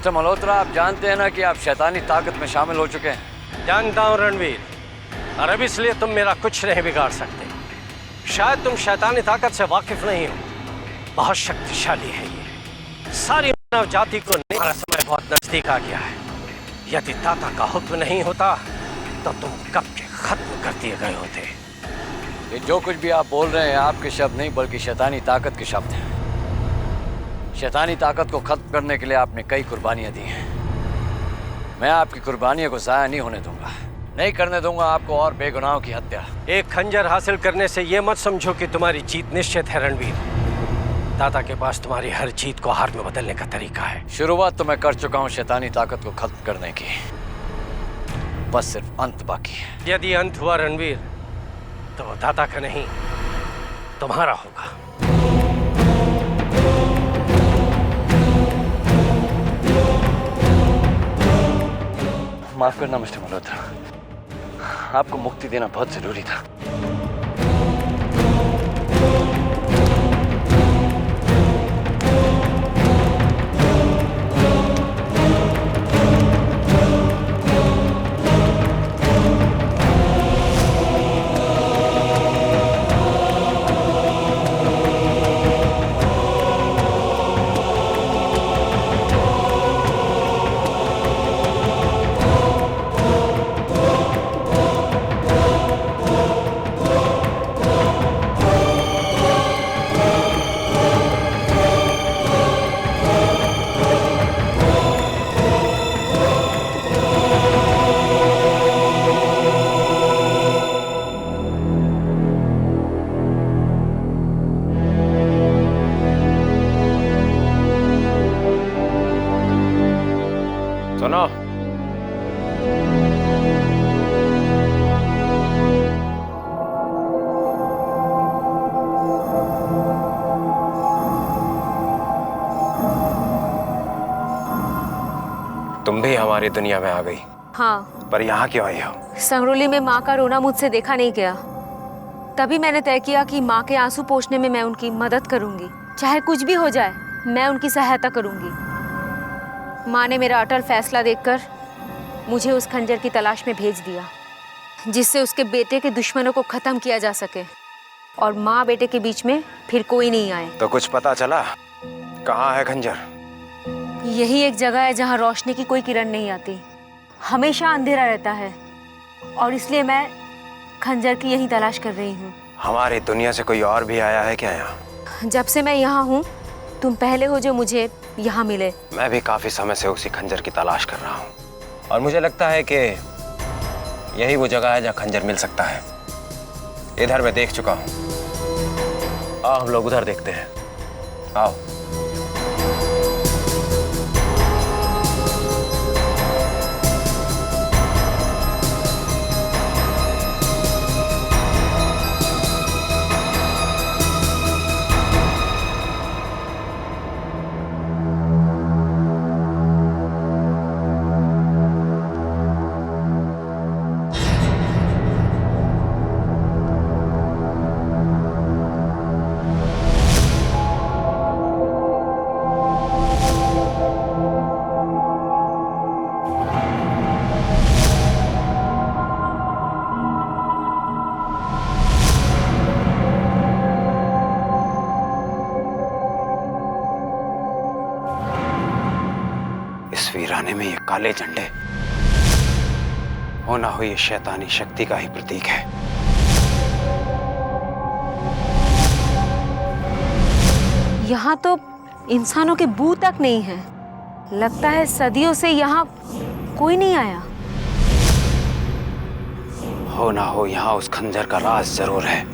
Mister Malhotra, आप जानते हैं ना कि आप शैतानी ताकत में शामिल हो चुके हैं। जानता हूँ रणवीर, और अब इसलिए तुम मेरा कुछ नहीं बिगाड़ सकते। शायद तुम शैतानी ताकत से वाकिफ नहीं हो, बहुत शक्तिशाली है ये। सारी मानव जाति को हमारा समय बहुत नजदीक आ गया है। यदि दाता का हुक्म नहीं होता तो तुम कब के खत्म कर दिए गए होते। ये जो कुछ भी आप बोल रहे हैं आपके शब्द नहीं बल्कि शैतानी ताकत के शब्द हैं। शैतानी ताकत को खत्म करने के लिए आपने कई कुर्बानियां दी हैं। मैं आपकी कुर्बानियों को ज़ाया नहीं होने दूंगा, नहीं करने दूंगा आपको और बेगुनाहों की हत्या। एक खंजर हासिल करने से ये मत समझो कि तुम्हारी जीत निश्चित है रणवीर। दाता के पास तुम्हारी हर जीत को हार में बदलने का तरीका है। शुरुआत तो मैं कर चुका हूँ शैतानी ताकत को खत्म करने की, बस सिर्फ अंत बाकी है। यदि अंत हुआ रणवीर तो वो दाता का नहीं तुम्हारा होगा। माफ करना मिस्टर मल्होत्रा, आपको मुक्ति देना बहुत जरूरी था। सुनो, तुम भी हमारी दुनिया में आ गई। हाँ, पर यहाँ क्यों आई हो? संगरोली में माँ का रोना मुझसे देखा नहीं गया। तभी मैंने तय किया कि माँ के आंसू पोंछने में मैं उनकी मदद करूंगी। चाहे कुछ भी हो जाए, मैं उनकी सहायता करूंगी। माँ ने मेरा अटल फैसला देखकर मुझे उस खंजर की तलाश में भेज दिया, जिससे उसके बेटे के दुश्मनों को खत्म किया जा सके और माँ बेटे के बीच में फिर कोई नहीं आए। तो कुछ पता चला कहाँ है खंजर? यही एक जगह है जहाँ रोशनी की कोई किरण नहीं आती, हमेशा अंधेरा रहता है, और इसलिए मैं खंजर की यही तलाश कर रही हूँ। हमारी दुनिया से कोई और भी आया है क्या यहाँ? जब से मैं यहाँ हूँ, तुम पहले हो जो मुझे यहाँ मिले। मैं भी काफी समय से उसी खंजर की तलाश कर रहा हूँ, और मुझे लगता है कि यही वो जगह है जहाँ खंजर मिल सकता है। इधर मैं देख चुका हूँ। आओ हम लोग उधर देखते हैं। आओ। इस वीराने में ये काले झंडे हो ना हो ये शैतानी शक्ति का ही प्रतीक है। यहाँ तो इंसानों के बू तक नहीं है। लगता है सदियों से यहाँ कोई नहीं आया। हो ना हो यहाँ उस खंजर का राज जरूर है।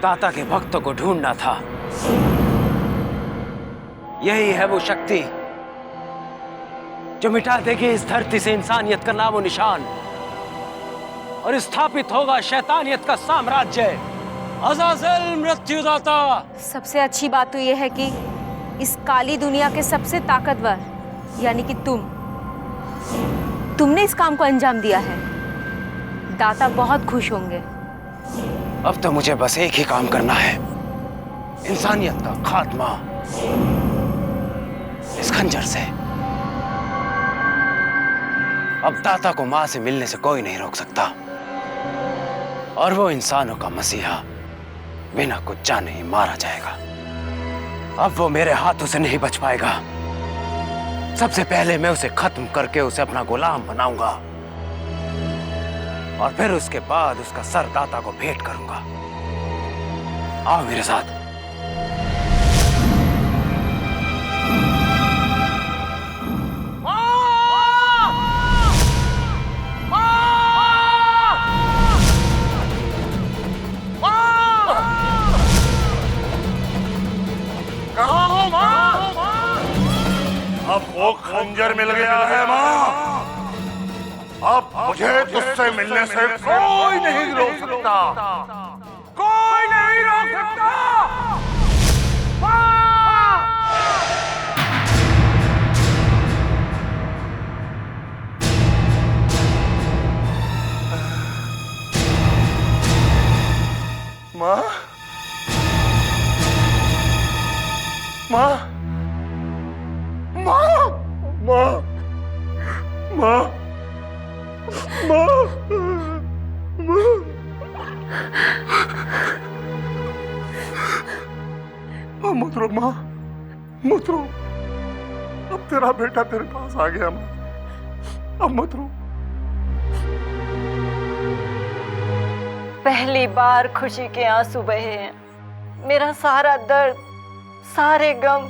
दाता के भक्तों को ढूंढना था। यही है वो शक्ति जो मिटा देगी इस धरती से इंसानियत का नामो निशान और स्थापित होगा शैतानियत का साम्राज्य। अज़ाज़िल मृत्युदाता। सबसे अच्छी बात तो यह है कि इस काली दुनिया के सबसे ताकतवर यानी कि तुमने इस काम को अंजाम दिया है। दाता बहुत खुश होंगे। अब तो मुझे बस एक ही काम करना है, इंसानियत का खात्मा इस खंजर से। अब दाता को मां से मिलने से कोई नहीं रोक सकता और वो इंसानों का मसीहा बिना कुछ जाने ही मारा जाएगा। अब वो मेरे हाथों से नहीं बच पाएगा। सबसे पहले मैं उसे खत्म करके उसे अपना गुलाम बनाऊंगा और फिर उसके बाद उसका सर दाता को भेंट करूंगा। आओ मेरे साथ। अब वो खंजर मिल गया है माँ। अब मुझे तुझसे मिलने से कोई नहीं रोक सकता, कोई नहीं रोक सकता। माँ, माँ, माँ, माँ, माँ, माँ, मत रो माँ, मत रो। अब तेरा बेटा तेरे पास आ गया माँ, अब मत रो। पहली बार खुशी के आंसू बहे हैं। मेरा सारा दर्द, सारे गम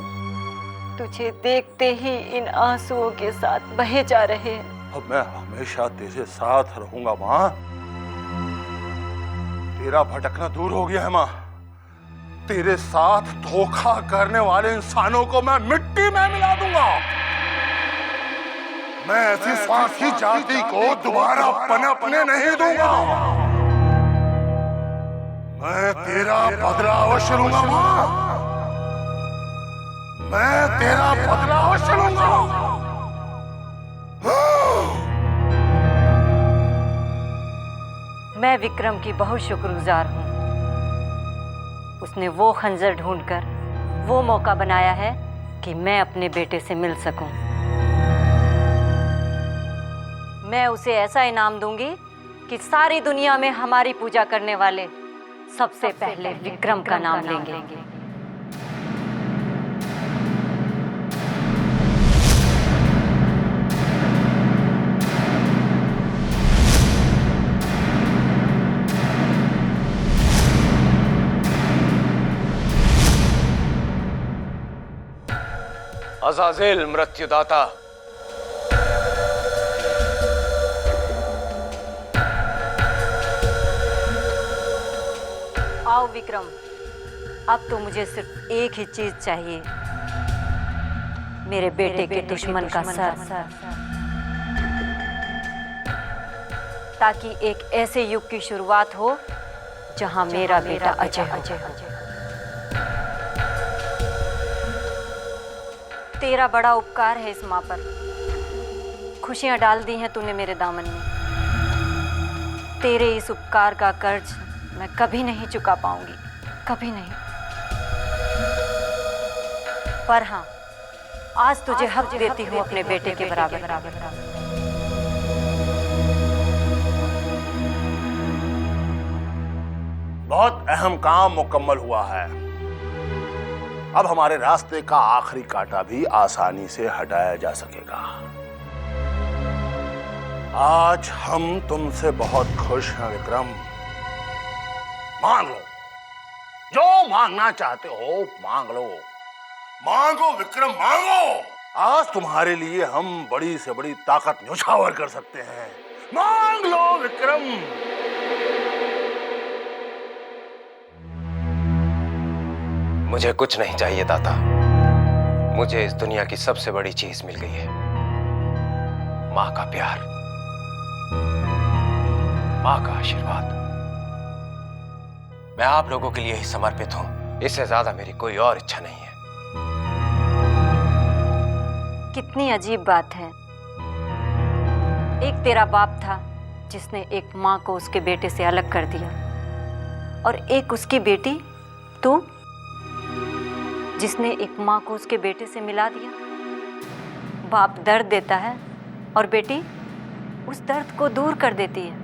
तुझे देखते ही इन आंसुओं के साथ बहे जा रहे हैं। अब मैं हमेशा तेरे साथ रहूंगा माँ। तेरा भटकना दूर हो गया है माँ। तेरे साथ धोखा करने वाले इंसानों को मैं मिट्टी में मिला दूंगा। मैं ऐसी स्वार्थी जाति को दोबारा पनपने नहीं दूंगा। मैं तेरा बदला अवश्य लूंगा माँ। मैं तेरा बदला अवश्य लूंगा। मैं विक्रम की बहुत शुक्रगुजार हूँ। उसने वो खंजर ढूंढकर वो मौका बनाया है कि मैं अपने बेटे से मिल सकूं। मैं उसे ऐसा इनाम दूंगी कि सारी दुनिया में हमारी पूजा करने वाले सबसे पहले विक्रम का नाम लेंगे। अज़ाज़िल मृत्युदाता। आओ विक्रम, अब तो मुझे सिर्फ एक ही चीज चाहिए, मेरे बेटे के दुश्मन का सर, ताकि एक ऐसे युग की शुरुआत हो जहां मेरा बेटा अजय हो। तेरा बड़ा उपकार है इस माँ पर। खुशियां डाल दी हैं तूने मेरे दामन में। तेरे इस उपकार का कर्ज मैं कभी नहीं चुका पाऊंगी, कभी नहीं। पर हाँ, आज तुझे हक देती हूँ अपने बेटे के बराबर। बहुत अहम काम मुकम्मल हुआ है। अब हमारे रास्ते का आखिरी कांटा भी आसानी से हटाया जा सकेगा। आज हम तुमसे बहुत खुश हैं विक्रम। मांग लो, जो मांगना चाहते हो मांग लो। मांगो विक्रम, मांगो। आज तुम्हारे लिए हम बड़ी से बड़ी ताकत न्यौछावर कर सकते हैं। मांग लो विक्रम। मुझे कुछ नहीं चाहिए दाता। मुझे इस दुनिया की सबसे बड़ी चीज मिल गई है, माँ का प्यार, माँ का आशीर्वाद। मैं आप लोगों के लिए ही समर्पित हूं, इससे ज्यादा मेरी कोई और इच्छा नहीं है। कितनी अजीब बात है। एक तेरा बाप था जिसने एक माँ को उसके बेटे से अलग कर दिया, और एक उसकी बेटी तू, जिसने एक माँ को उसके बेटे से मिला दिया। बाप दर्द देता है और बेटी उस दर्द को दूर कर देती है।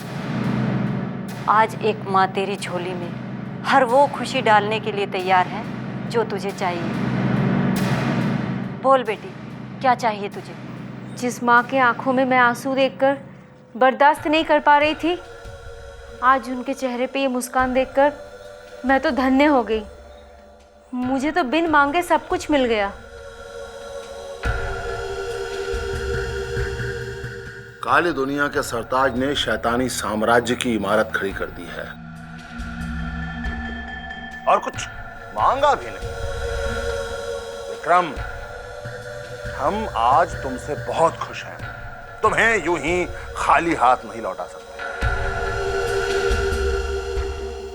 आज एक माँ तेरी झोली में हर वो खुशी डालने के लिए तैयार है जो तुझे चाहिए। बोल बेटी, क्या चाहिए तुझे? जिस माँ के आंखों में मैं आंसू देखकर बर्दाश्त नहीं कर पा रही थी, आज उनके चेहरे पे ये मुस्कान देखकर मैं तो धन्य हो गई। मुझे तो बिन मांगे सब कुछ मिल गया। काली दुनिया के सरताज ने शैतानी साम्राज्य की इमारत खड़ी कर दी है, और कुछ मांगा भी नहीं। विक्रम, हम आज तुमसे बहुत खुश हैं। तुम्हें यूं ही खाली हाथ नहीं लौटा सकते।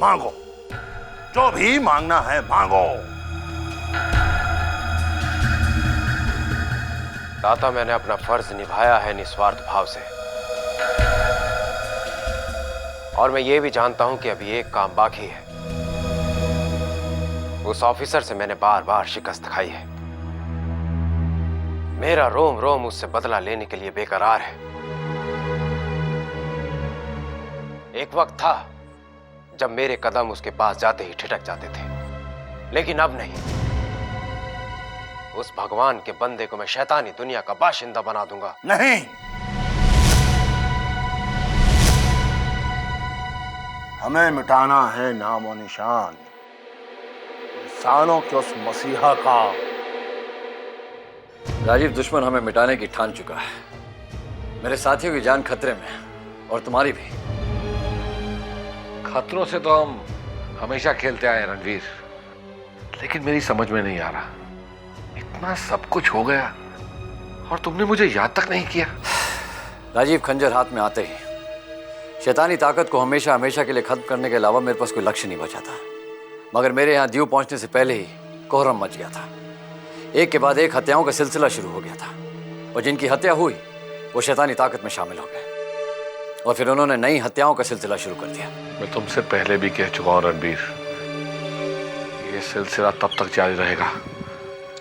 मांगो, जो भी मांगना है मांगो। दाता, मैंने अपना फर्ज निभाया है निस्वार्थ भाव से, और मैं ये भी जानता हूं कि अभी एक काम बाकी है। उस ऑफिसर से मैंने बार बार शिकस्त खाई है। मेरा रोम रोम उससे बदला लेने के लिए बेकरार है। एक वक्त था जब मेरे कदम उसके पास जाते ही ठिठक जाते थे, लेकिन अब नहीं। उस भगवान के बंदे को मैं शैतानी दुनिया का बाशिंदा बना दूंगा। नहीं, हमें मिटाना है नामो निशान इंसानों के उस मसीहा का। राजीव, दुश्मन हमें मिटाने की ठान चुका है। मेरे साथियों की जान खतरे में है, और तुम्हारी भी। खतरों से तो हम हमेशा खेलते आए रणवीर, लेकिन मेरी समझ में नहीं आ रहा, इतना सब कुछ हो गया और तुमने मुझे याद तक नहीं किया। राजीव, खंजर हाथ में आते ही शैतानी ताकत को हमेशा हमेशा के लिए खत्म करने के अलावा मेरे पास कोई लक्ष्य नहीं बचा था। मगर मेरे यहाँ दीव पहुंचने से पहले ही कोहरम मच गया था। एक के बाद एक हत्याओं का सिलसिला शुरू हो गया था, और जिनकी हत्या हुई वो शैतानी ताकत में शामिल हो गए, और फिर उन्होंने नई हत्याओं का सिलसिला शुरू कर दिया। मैं तुमसे पहले भी कह चुका हूं रणवीर, ये सिलसिला तब तक जारी रहेगा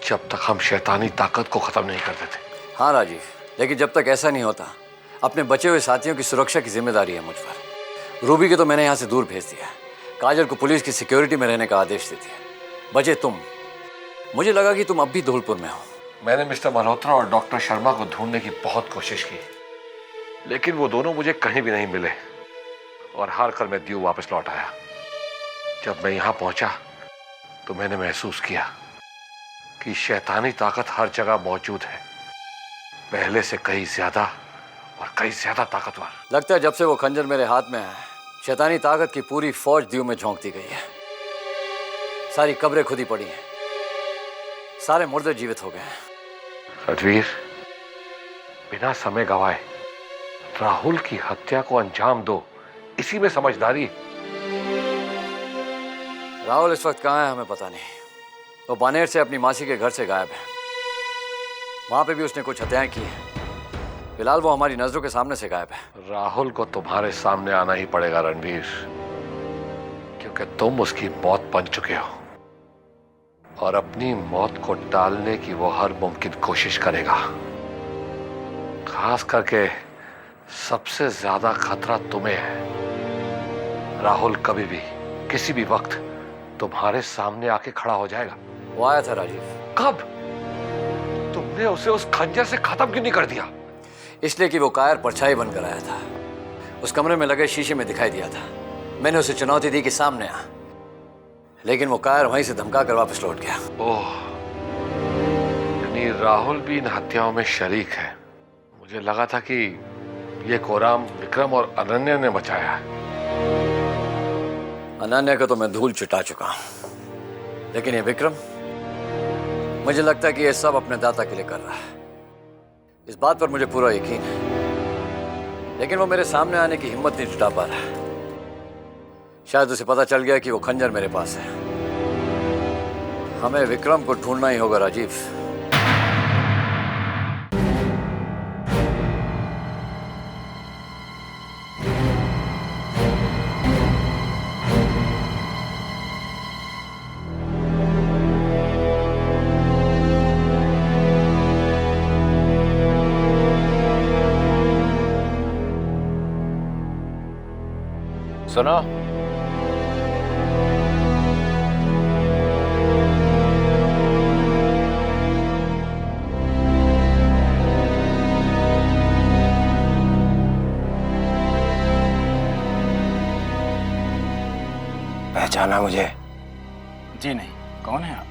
जब तक हम शैतानी ताकत को खत्म नहीं कर देते। हाँ राजीव, लेकिन जब तक ऐसा नहीं होता, अपने बचे हुए साथियों की सुरक्षा की जिम्मेदारी है मुझ पर। रूबी को तो मैंने यहाँ से दूर भेज दिया, काजल को पुलिस की सिक्योरिटी में रहने का आदेश दे दिया। बचे तुम। मुझे लगा कि तुम अब भी धौलपुर में हो। मैंने मिस्टर मल्होत्रा और डॉक्टर शर्मा को ढूंढने की बहुत कोशिश की, लेकिन वो दोनों मुझे कहीं भी नहीं मिले, और हार कर मैं दीव वापस लौट आया। जब मैं यहाँ पहुंचा तो मैंने महसूस किया कि शैतानी ताकत हर जगह मौजूद है, पहले से कहीं ज्यादा और कहीं ज्यादा ताकतवर। लगता है जब से वो खंजर मेरे हाथ में है, शैतानी ताकत की पूरी फौज दीव में झोंक दी गई है। सारी कब्रें खुदी पड़ी हैं, सारे मुर्दे जीवित हो गए हैं। रणवीर, बिना समय गवाए राहुल की हत्या को अंजाम दो, इसी में समझदारी। राहुल इस वक्त कहाँ है हमें पता नहीं। वो बानेर से अपनी मासी के घर से गायब है। वहां पे भी उसने कुछ हत्याएं की हैं। फिलहाल वो हमारी नजरों के सामने से गायब है। राहुल को तुम्हारे सामने आना ही पड़ेगा रणवीर, क्योंकि तुम उसकी मौत बन चुके हो, और अपनी मौत को टालने की वो हर मुमकिन कोशिश करेगा। खास करके सबसे ज्यादा खतरा तुम्हें है। राहुल कभी भी किसी भी वक्त तुम्हारे सामने आके खड़ा हो जाएगा। वो आया था राजीव। कब? तुमने उसे उस खंजर से खत्म क्यों नहीं कर दिया? इसलिए कि वो कायर परछाई बनकर आया था। उस कमरे में लगे शीशे में दिखाई दिया था। मैंने उसे चुनौती दी कि सामने आ, लेकिन वो कायर वहीं से धमका कर वापस लौट गया। ओह, यानी राहुल भी इन हत्याओं में शरीक है। मुझे लगा था कि ये कोराम विक्रम और अनन्या ने मचाया है। अनन्या को तो मैं धूल चटा चुका हूं। लेकिन ये विक्रम, मुझे लगता है कि ये सब अपने दाता के लिए कर रहा है। इस बात पर मुझे पूरा यकीन है, लेकिन वो मेरे सामने आने की हिम्मत नहीं जुटा पा रहा। शायद उसे पता चल गया कि वो खंजर मेरे पास है। हमें विक्रम को ढूंढना ही होगा राजीव। सुनो, पहचाना मुझे? जी नहीं, कौन है आप?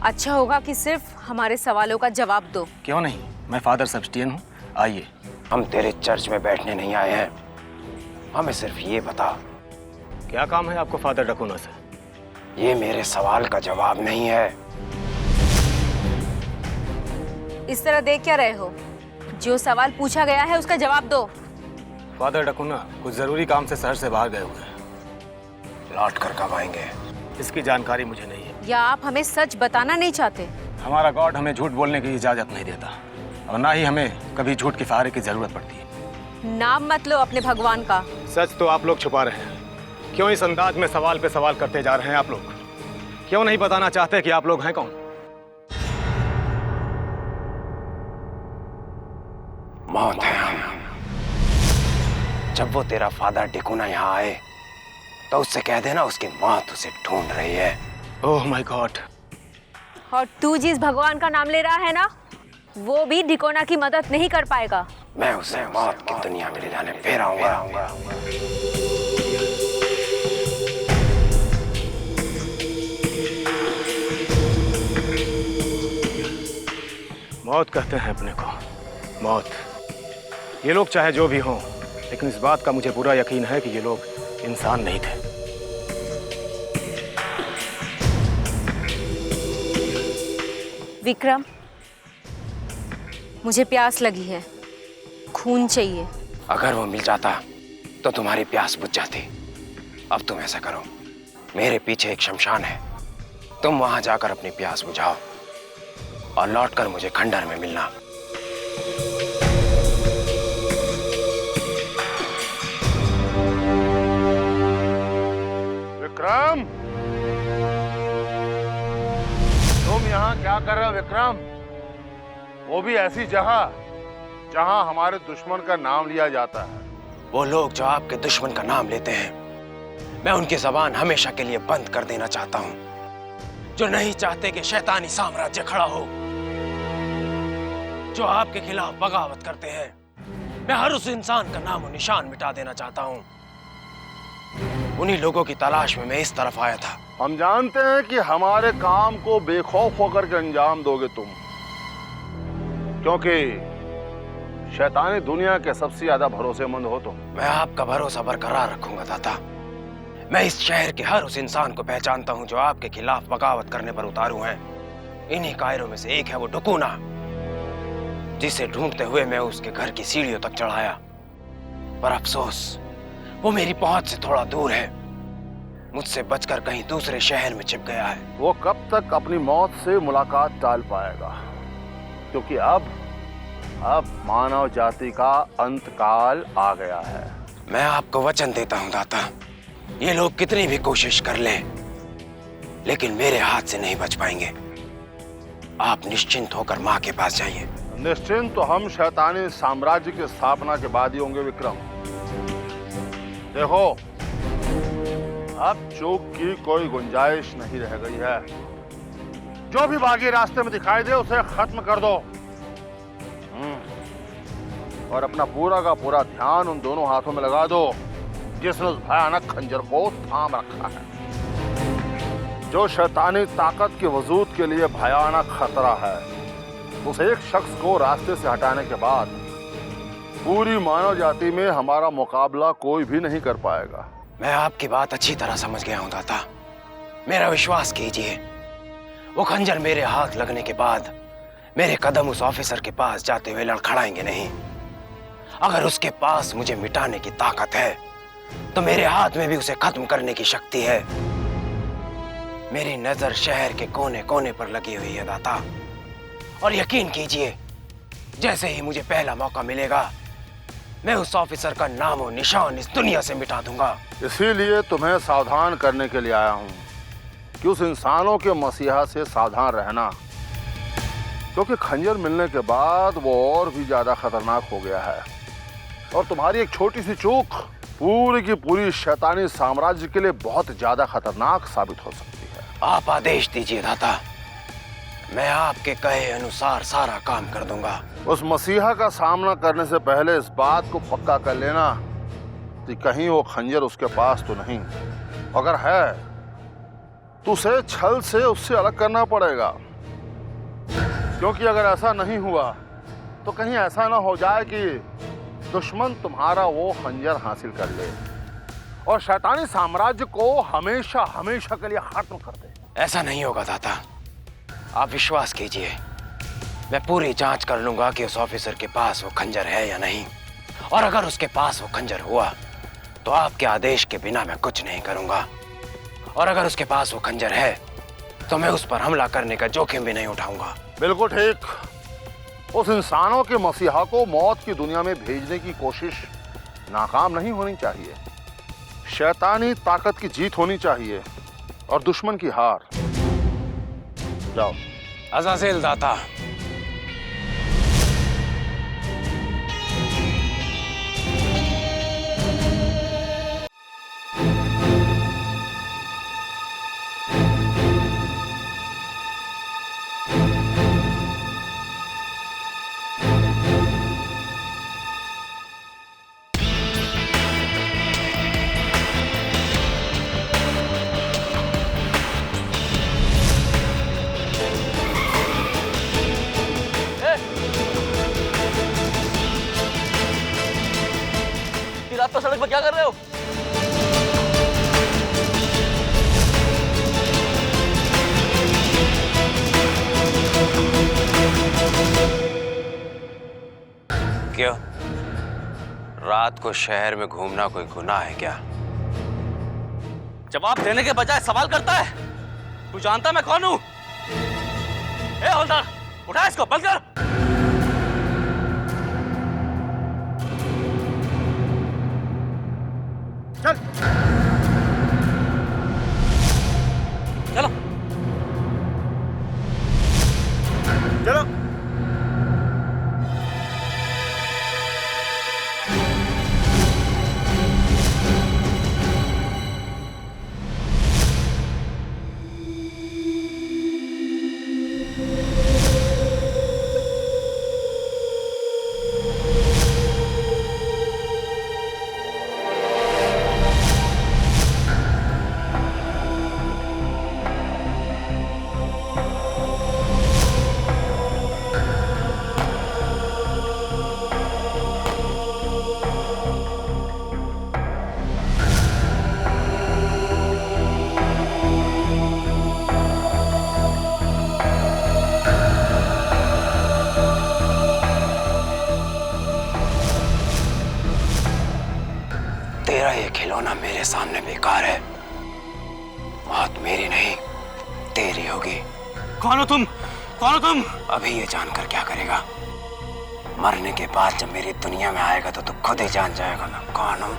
अच्छा होगा कि सिर्फ हमारे सवालों का जवाब दो। क्यों नहीं, मैं फादर सेबेस्टियन हूँ। आइए। हम तेरे चर्च में बैठने नहीं आए हैं, हमें सिर्फ ये बता, क्या काम है आपको फादर डकुना से? ये मेरे सवाल का जवाब नहीं है। इस तरह देख क्या रहे हो? जो सवाल पूछा गया है उसका जवाब दो। फादर डकुना कुछ जरूरी काम से शहर से बाहर गए हुए हैं। लौट कर कब आएंगे? इसकी जानकारी मुझे नहीं है। या आप हमें सच बताना नहीं चाहते? हमारा गॉड हमें झूठ बोलने की इजाजत नहीं देता, और ना ही हमें कभी झूठ के सहारे की जरूरत पड़ती है। नाम मत लो अपने भगवान का। सच तो आप लोग छुपा रहे हैं। क्यों इस अंदाज में सवाल पे सवाल करते जा रहे हैं आप लोग? क्यों नहीं बताना चाहते कि आप लोग हैं कौन? मौत है हम। जब वो तेरा फादर डिकुना यहाँ आए तो उससे कह देना उसकी मौत उसे ढूंढ रही है। Oh my God. और तू जिस भगवान का नाम ले रहा है ना, वो भी डिकोना की मदद नहीं कर पाएगा। मैं उसे मौत की दुनिया में ले जाने फिर आऊंगा। मौत कहते हैं अपने को, मौत। ये लोग चाहे जो भी हों, लेकिन इस बात का मुझे पूरा यकीन है कि ये लोग इंसान नहीं थे। विक्रम, मुझे प्यास लगी है, खून चाहिए। अगर वो मिल जाता तो तुम्हारी प्यास बुझ जाती। अब तुम ऐसा करो, मेरे पीछे एक शमशान है, तुम वहां जाकर अपनी प्यास बुझाओ और लौटकर मुझे खंडर में मिलना। विक्रम, तुम यहाँ क्या कर रहे हो विक्रम? वो भी ऐसी जगह जहाँ हमारे दुश्मन का नाम लिया जाता है। वो लोग जो आपके दुश्मन का नाम लेते हैं, मैं उनकी जबान हमेशा के लिए बंद कर देना चाहता हूँ। जो नहीं चाहते कि शैतानी साम्राज्य खड़ा हो, जो आपके खिलाफ बगावत करते हैं, मैं हर उस इंसान का नाम और निशान मिटा देना चाहता हूँ। उन्हीं लोगों की तलाश में मैं इस तरफ आया था। हम जानते हैं कि हमारे काम को बेखौफ होकर के अंजाम दोगे तुम, क्योंकि शैतानी दुनिया के सबसे ज्यादा भरोसेमंद हो तुम। मैं आपका भरोसा बरकरार रखूंगा दाता। मैं इस शहर के हर उस इंसान को पहचानता हूं जो आपके खिलाफ बगावत करने पर उतारू हैं। इन्हीं कायरों में से एक है वो डकुना, जिसे ढूंढते हुए मैं उसके घर की सीढ़ियों तक चढ़ाया, पर अफसोस वो मेरी पहुंच से थोड़ा दूर है। मुझसे बचकर कहीं दूसरे शहर में छिप गया है। वो कब तक अपनी मौत से मुलाकात टाल पाएगा, क्योंकि अब मानव जाति का अंतकाल आ गया है। मैं आपको वचन देता हूं दाता, ये लोग कितनी भी कोशिश कर लें, लेकिन मेरे हाथ से नहीं बच पाएंगे। आप निश्चिंत होकर माँ के पास जाइए। निश्चिंत तो हम शैतानी साम्राज्य की स्थापना के बाद ही होंगे विक्रम। देखो, अब चूक की कोई गुंजाइश नहीं रह गई है। जो भी बागी रास्ते में दिखाई दे उसे खत्म कर दो, और अपना पूरा का पूरा ध्यान उन दोनों हाथों में लगा दो जिसने उस भयानक खंजर को थाम रखा है। जो शैतानी ताकत के वजूद के लिए भयानक खतरा है, उस एक शख्स को रास्ते से हटाने के बाद पूरी मानव जाति में हमारा मुकाबला कोई भी नहीं कर पाएगा। मैं आपकी बात अच्छी तरह समझ गया हूं दाता, मेरा विश्वास कीजिए। वो खंजर मेरे हाथ लगने के बाद मेरे कदम उस ऑफिसर के पास जाते हुए लड़खड़ाएंगे नहीं। अगर उसके पास मुझे मिटाने की ताकत है तो मेरे हाथ में भी उसे खत्म करने की शक्ति है। मेरी नजर शहर के कोने कोने पर लगी हुई है दाता, और यकीन कीजिए जैसे ही मुझे पहला मौका मिलेगा मैं उस ऑफिसर का नामो निशान इस दुनिया से मिटा दूंगा। इसीलिए तुम्हें सावधान करने के लिए आया हूं कि उस इंसानों के मसीहा से सावधान रहना, क्योंकि खंजर मिलने के बाद वो और भी ज्यादा खतरनाक हो गया है और तुम्हारी एक छोटी सी चूक पूरी की पूरी शैतानी साम्राज्य के लिए बहुत ज्यादा खतरनाक साबित हो सकती है। आप आदेश दीजिए दाता, मैं आपके कहे अनुसार सारा काम कर दूंगा। उस मसीहा का सामना करने से पहले इस बात को पक्का कर लेना कि कहीं वो खंजर उसके पास तो नहीं, अगर है तो उसे छल से उससे अलग करना पड़ेगा, क्योंकि अगर ऐसा नहीं हुआ तो कहीं ऐसा ना हो जाए कि दुश्मन तुम्हारा वो खंजर हासिल कर ले और शैतानी साम्राज्य को हमेशा हमेशा के लिए खत्म कर दे। ऐसा नहीं होगा दाता, आप विश्वास कीजिए, मैं पूरी जांच कर लूंगा कि उस ऑफिसर के पास वो खंजर है या नहीं, और अगर उसके पास वो खंजर हुआ तो आपके आदेश के बिना मैं कुछ नहीं करूंगा, और अगर उसके पास वो खंजर है तो मैं उस पर हमला करने का जोखिम भी नहीं उठाऊंगा। बिल्कुल ठीक। उस इंसानों के मसीहा को मौत की दुनिया में भेजने की कोशिश नाकाम नहीं होनी चाहिए। शैतानी ताकत की जीत होनी चाहिए और दुश्मन की हार। जाओ। अज़ाज़िल दाता, रात को सड़क पर क्या कर रहे हो? क्यों? रात को शहर में घूमना कोई गुनाह है क्या? जवाब देने के बजाय सवाल करता है। तू जानता मैं कौन हूं? ए हवलदार, उठा इसको, बंद कर। चल चलो चलो। तेरा ये खिलौना मेरे सामने बेकार है। मौत मेरी नहीं तेरी होगी। कौन हो तुम? कौन हो तुम? अभी ये जानकर क्या करेगा? मरने के बाद जब मेरी दुनिया में आएगा तो तू खुद ही जान जाएगा मैं कौन हूं।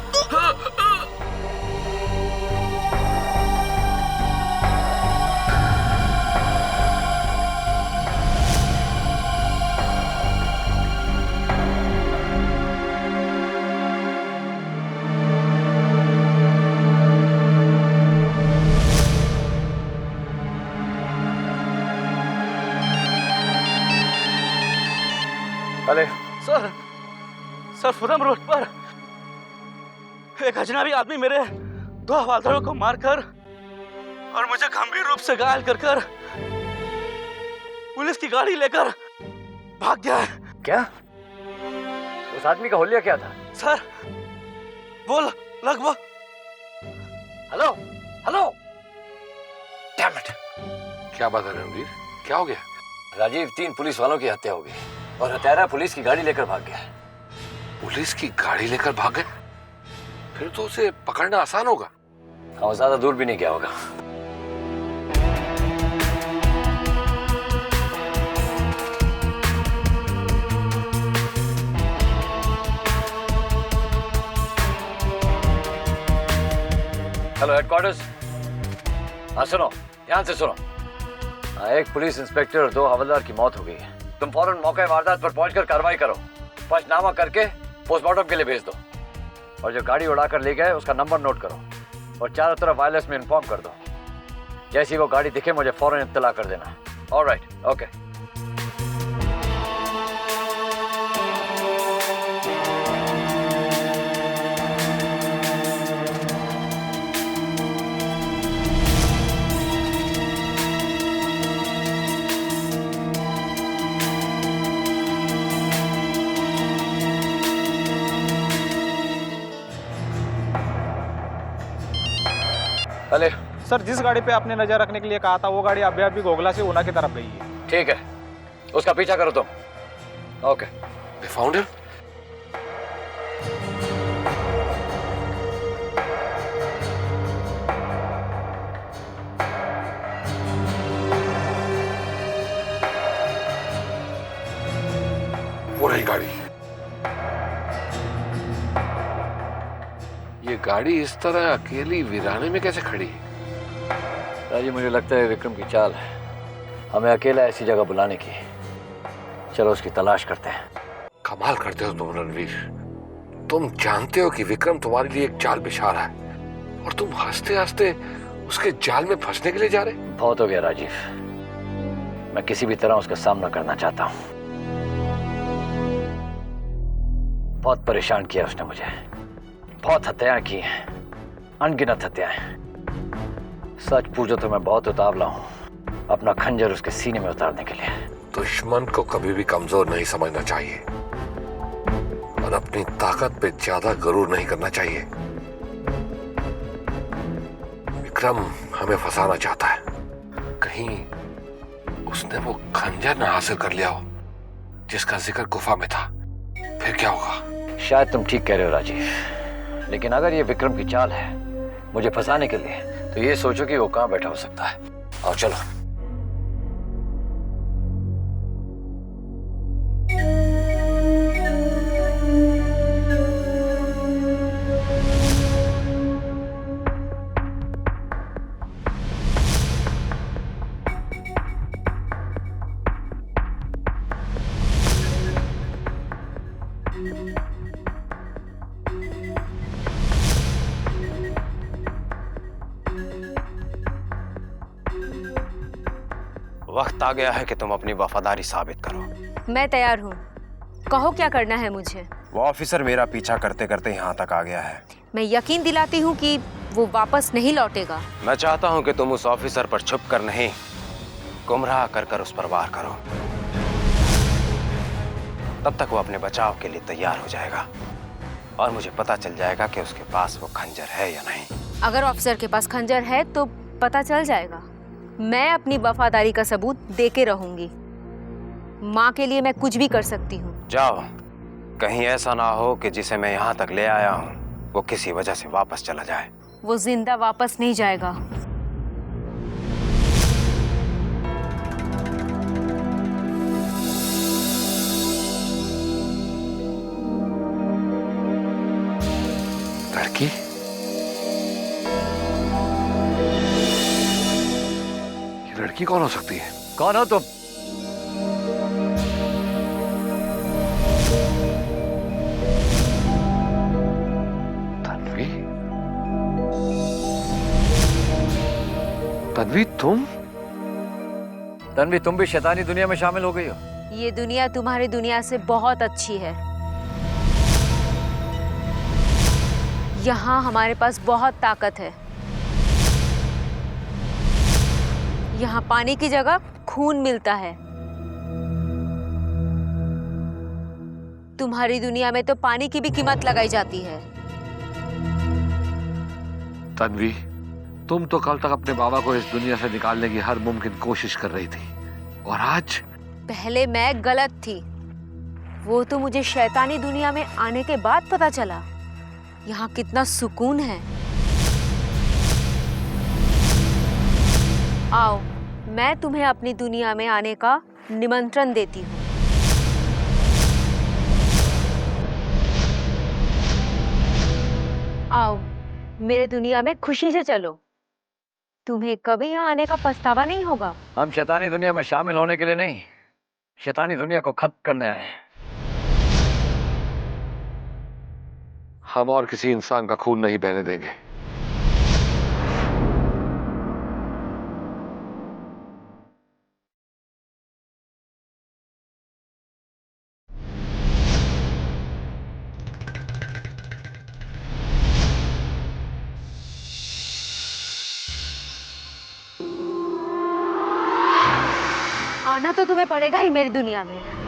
अरे सर, सर फुरम रोड पर एक अजनबी आदमी मेरे 2 हवलदारों को मारकर और मुझे गंभीर रूप से घायल कर पुलिस की गाड़ी लेकर भाग गया है। क्या? उस आदमी का हुलिया क्या था? सर वो लगभग हेलो हेलो। Damn it! क्या बात है रणवीर, क्या हो गया? राजीव, 3 पुलिस वालों की हत्या हो गई और हत्यारा पुलिस की गाड़ी लेकर भाग गया। पुलिस की गाड़ी लेकर भाग गए? फिर तो उसे पकड़ना आसान होगा। और ज्यादा दूर भी नहीं गया होगा। Hello headquarters. हाँ सुनो, ध्यान से सुनो। एक पुलिस इंस्पेक्टर और 2 हवलदार की मौत हो गई है। तुम फौरन मौके वारदात पर पहुंचकर कार्रवाई करो। पंचनामा करके पोस्टमार्टम के लिए भेज दो और जो गाड़ी उड़ाकर ले गए उसका नंबर नोट करो और चारों तरफ वायरलेस में इन्फॉर्म कर दो। जैसी वो गाड़ी दिखे मुझे फौरन इत्तला कर देना। Alright, okay. अले सर, जिस गाड़ी पे आपने नजर रखने के लिए कहा था वो गाड़ी अभी अभी गोगला से ऊना की तरफ गई है। ठीक है, उसका पीछा करो तुम। ओके। They found him? वो रही गाड़ी। ये गाड़ी इस तरह अकेली वीराने में कैसे खड़ी है? राजी, मुझे लगता है विक्रम की चाल है हमें अकेला ऐसी जगह बुलाने की। चलो उसकी तलाश करते हैं। कमाल करते हो तुम रणवीर। तुम जानते हो कि विक्रम तुम्हारे लिए एक जाल बिछा रहा है और तुम हंसते हंसते उसके जाल में फंसने के लिए जा रहे। बहुत हो गया राजीव, मैं किसी भी तरह उसका सामना करना चाहता हूँ। बहुत परेशान किया उसने मुझे, बहुत हत्याएं की हैं, अनगिनत हत्याएं। सच पूछो तो मैं बहुत उतावला हूँ अपना खंजर उसके सीने में उतारने के लिए। दुश्मन को कभी भी कमजोर नहीं समझना चाहिए और अपनी ताकत पे ज्यादा गरूर नहीं करना चाहिए। विक्रम हमें फंसाना चाहता है। कहीं उसने वो खंजर ना हासिल कर लिया हो जिसका जिक्र गुफा में था, फिर क्या होगा? शायद तुम ठीक कह रहे हो राजीव, लेकिन अगर ये विक्रम की चाल है मुझे फंसाने के लिए, तो ये सोचो कि वो कहाँ बैठा हो सकता है। आओ चलो। वक्त आ गया है कि तुम अपनी वफादारी साबित करो। मैं तैयार हूँ, कहो क्या करना है मुझे। वो ऑफिसर मेरा पीछा करते करते यहाँ तक आ गया है। मैं यकीन दिलाती हूँ कि वो वापस नहीं लौटेगा। मैं चाहता हूँ कि तुम उस ऑफिसर पर छुप कर नहीं, गुमराह कर कर उस पर वार करो। तब तक वो अपने बचाव के लिए तैयार हो जाएगा और मुझे पता चल जाएगा कि उसके पास वो खंजर है या नहीं। अगर ऑफिसर के पास खंजर है तो पता चल जाएगा। मैं अपनी वफादारी का सबूत देके रहूंगी। माँ के लिए मैं कुछ भी कर सकती हूँ। जाओ, कहीं ऐसा ना हो कि जिसे मैं यहाँ तक ले आया हूँ वो किसी वजह से वापस चला जाए। वो जिंदा वापस नहीं जाएगा। लड़की? ये लड़की कौन हो सकती है? कौन हो तुम? तन्वी? तन्वी तुम? तन्वी, तुम भी शैतानी दुनिया में शामिल हो गई हो? ये दुनिया तुम्हारी दुनिया से बहुत अच्छी है। यहाँ हमारे पास बहुत ताकत है। यहाँ पानी की जगह खून मिलता है। तुम्हारी दुनिया में तो पानी की भी कीमत लगाई जाती है। तन्वी, तुम तो कल तक अपने बाबा को इस दुनिया से निकालने की हर मुमकिन कोशिश कर रही थी, और आज? पहले मैं गलत थी, वो तो मुझे शैतानी दुनिया में आने के बाद पता चला यहाँ कितना सुकून है। आओ, मैं तुम्हें अपनी दुनिया में आने का निमंत्रण देती हूँ। आओ, मेरे दुनिया में खुशी से चलो, तुम्हें कभी यहाँ आने का पछतावा नहीं होगा। हम शैतानी दुनिया में शामिल होने के लिए नहीं, शैतानी दुनिया को खत्म करने आए हैं। हम और किसी इंसान का खून नहीं बहने देंगे। आना तो तुम्हें पड़ेगा ही मेरी दुनिया में।